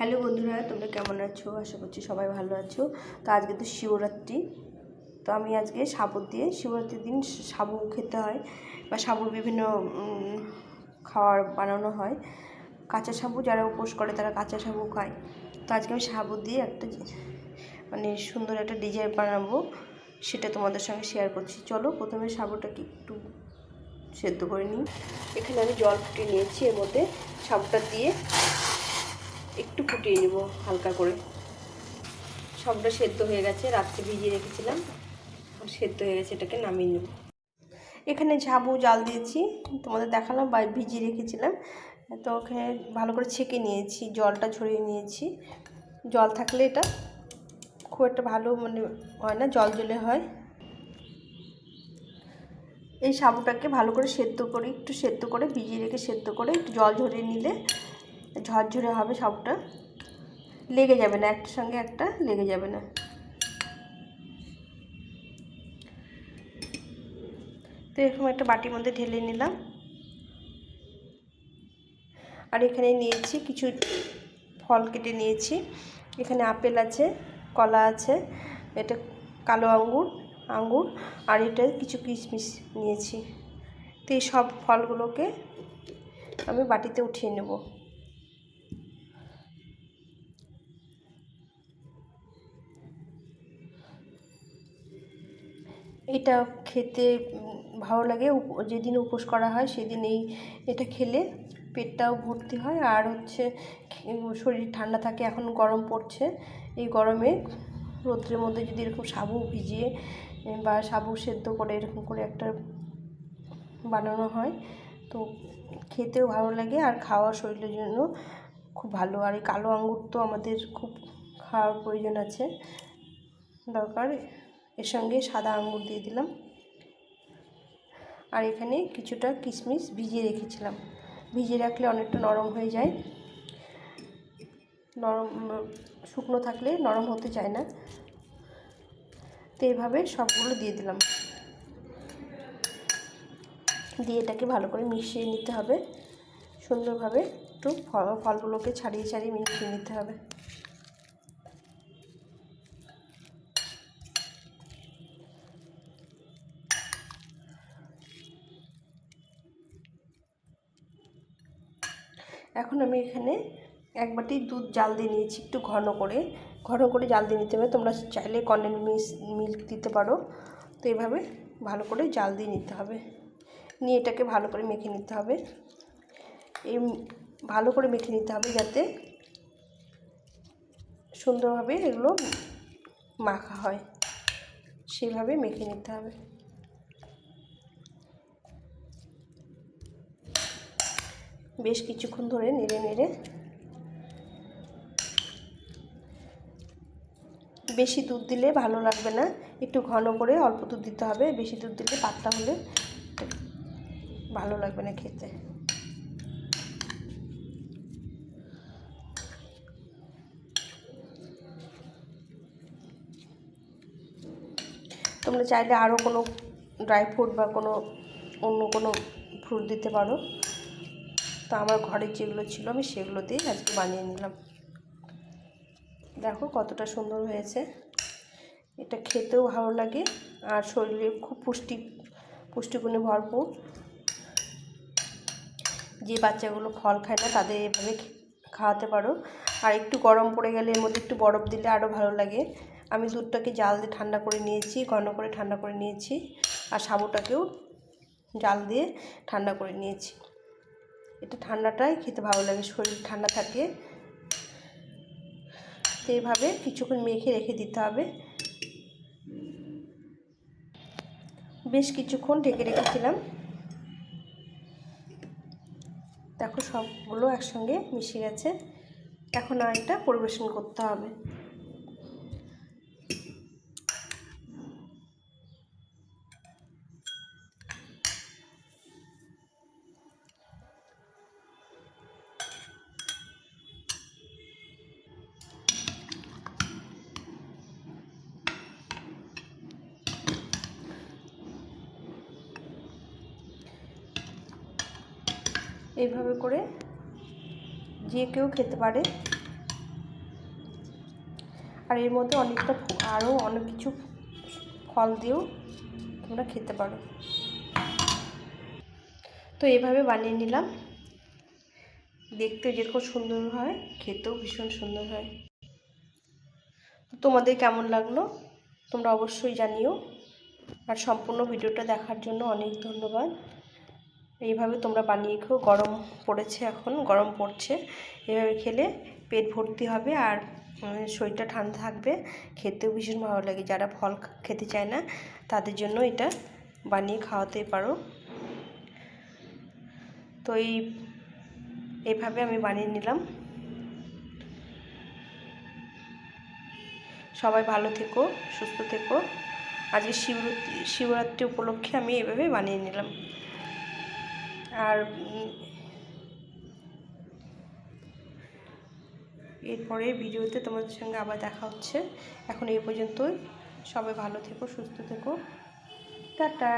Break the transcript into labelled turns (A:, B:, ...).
A: Hello বন্ধুরা, তোমরা কেমন আছো? আশা করছি সবাই ভালো আছো। তো আজকে তো শিবরাত্রি। তো আমি আজকে সাবু দিয়ে, শিবরাত্রির দিন সাবু খেতে হয় বা সাবুর বিভিন্ন খাবার বানানো হয়। কাঁচা সাবু যারা উপোস করে তারা কাঁচা সাবু খায়। তো আজকে আমি সাবু দিয়ে একটা সুন্দর একটা ডিজাইন বানাবো, সেটা তোমাদের সঙ্গে শেয়ার করছি। চলো প্রথমে সাবুটাকে একটু সেদ্ধ করে নিই। এখানে আমি জল ফুটিয়ে নিয়েছি, এর মধ্যে সাবুটা দিয়ে একটু ফুটিয়ে নেব হালকা করে। সবটা সেদ্ধ হয়ে গেছে, রাত্রে ভিজিয়ে রেখেছিলাম, সেদ্ধ হয়ে গেছে, এটাকে নামিয়ে নেব। এখানে সাবু জাল দিয়েছি, তোমাদের দেখালাম, বা ভিজিয়ে রেখেছিলাম। তো ওখানে ভালো করে ছেঁকে নিয়েছি, জলটা ঝরিয়ে নিয়েছি। জল থাকলে এটা খুব একটা ভালো হয় না, জল জলে হয়। এই সাবুটাকে ভালো করে একটু সেদ্ধ করে ভিজিয়ে রেখে সেদ্ধ করে একটু জল ঝরিয়ে নিলে ঝরঝরে হবে সাবুটা, লেগে যাবে না, একটার সঙ্গে একটা লেগে যাবে না। তো এরকম একটা বাটির মধ্যে ঢেলে নিলাম। আর এখানে নিয়েছি কিছু ফল কেটে নিয়েছি। এখানে আপেল আছে, কলা আছে, এটা কালো আঙ্গুর আর এটা কিছু কিশমিশ নিয়েছি। তো এই সব ফলগুলোকে আমি বাটিতে উঠিয়ে নেব। এটা খেতে ভালো লাগে, যেদিন উপোস করা হয় সেদিন এটা খেলে পেটটাও ভর্তি হয়, আর শরীর ঠান্ডা থাকে। এখন গরম পড়ছে, এই গরমে রৌদ্রের মধ্যে যদি এরকম সাবু ভিজিয়ে বা সাবু সেদ্ধ করে এরকম করে একটা বানানো হয় তো খেতেও ভালো লাগে, আর খাওয়া শরীরের জন্য খুব ভালো। আর এই কালো আঙ্গুর তো আমাদের খুব খাওয়ার প্রয়োজন আছে, দরকার। এর সঙ্গে সাদা আঙ্গুর দিয়ে দিলাম। আর এখানে কিছুটা কিশমিশ ভিজিয়ে রেখেছিলাম, ভিজিয়ে রাখলে অনেকটা নরম হয়ে যায়। শুকনো থাকলে নরম হতে চায় না। তো এইভাবে সবগুলো দিয়ে দিলাম, দিয়ে এটাকে ভালো করে মিশিয়ে নিতে হবে সুন্দরভাবে। একটু ফলগুলোকে ছাড়িয়ে ছাড়িয়ে মিশিয়ে নিতে হবে। এখন আমি এখানে এক বাটি দুধ জাল দিয়ে নিয়েছি, একটু ঘন করে জাল দিয়ে নিতে হবে। তোমরা চাইলে কনডেন্স মিল্ক দিতে পারো। তো এইভাবে ভালো করে জাল দিয়ে নিতে হবে, নিয়ে এটাকে ভালো করে মেখে নিতে হবে। ভালো করে মেখে নিতে হবে যাতে সুন্দরভাবে এগুলো মাখা হয়, সেভাবে মেখে নিতে হবে। বেশ কিছুক্ষণ ধরে নেড়ে নেড়ে, বেশি দুধ দিলে ভালো লাগবে না, একটু ঘন করে অল্প দুধ দিতে হবে। বেশি দুধ দিলে পাতলা হলে ভালো লাগবে না খেতে। তোমরা চাইলে আরও কোনো ড্রাই ফ্রুট বা অন্য কোনো ফ্রুট দিতে পারো। তো আমার ঘরে যেগুলো ছিল আমি সেগুলো দিয়ে আজকে বানিয়ে নিলাম। দেখো কতটা সুন্দর হয়েছে। এটা খেতেও ভালো লাগে আর শরীরে খুব পুষ্টিগুণে ভরপুর। যে বাচ্চাগুলো ফল খায় না তাদের এভাবে খাওয়াতে পারো। আর একটু গরম পড়ে গেলে এর মধ্যে একটু বরফ দিলে আরও ভালো লাগে। আমি দুধটাকে জাল দিয়ে ঠান্ডা করে নিয়েছি, ঘন করে ঠান্ডা করে নিয়েছি, আর সাবুটাকেও জাল দিয়ে ঠান্ডা করে নিয়েছি। এটা ঠান্ডাটাই খেতে ভালো লাগে, শরীর ঠান্ডা থাকে। তো এইভাবে কিছুক্ষণ মেখে রেখে দিতে হবে। বেশ কিছুক্ষণ ঢেকে রেখেছিলাম। দেখো সবগুলো একসঙ্গে মিশে গেছে। এখন আর এটা পরিবেশন করতে হবে। এইভাবে করে যে কেউ খেতে পারে। আর এর মধ্যে অনেকটা আরও অনেক কিছু ফল দিয়েও তোমরা খেতে পারো। তো এইভাবে বানিয়ে নিলাম, দেখতে যেরকম সুন্দর হয় খেতেও ভীষণ সুন্দর হয়। তো তোমাদের কেমন লাগলো তোমরা অবশ্যই জানিও। আর সম্পূর্ণ ভিডিওটা দেখার জন্য অনেক ধন্যবাদ। এইভাবে তোমরা বানিয়ে খেও, গরম পড়েছে, এখন গরম পড়ছে, এভাবে খেলে পেট ভর্তি হবে আর শরীরটা ঠান্ডা থাকবে, খেতেও ভীষণ ভালো লাগে। যারা ফল খেতে চায় না তাদের জন্য এটা বানিয়ে খাওয়াতে পারো। তো এইভাবে আমি বানিয়ে নিলাম। সবাই ভালো থেকো, সুস্থ থেকো। আজকে শিবরাত্রি উপলক্ষে আমি এভাবে বানিয়ে নিলাম। আর এরপরে ভিডিওতে তোমাদের সঙ্গে আবার দেখা হচ্ছে। এখন এই পর্যন্তই। সবাই ভালো থেকো, সুস্থ থেকো, টাটা।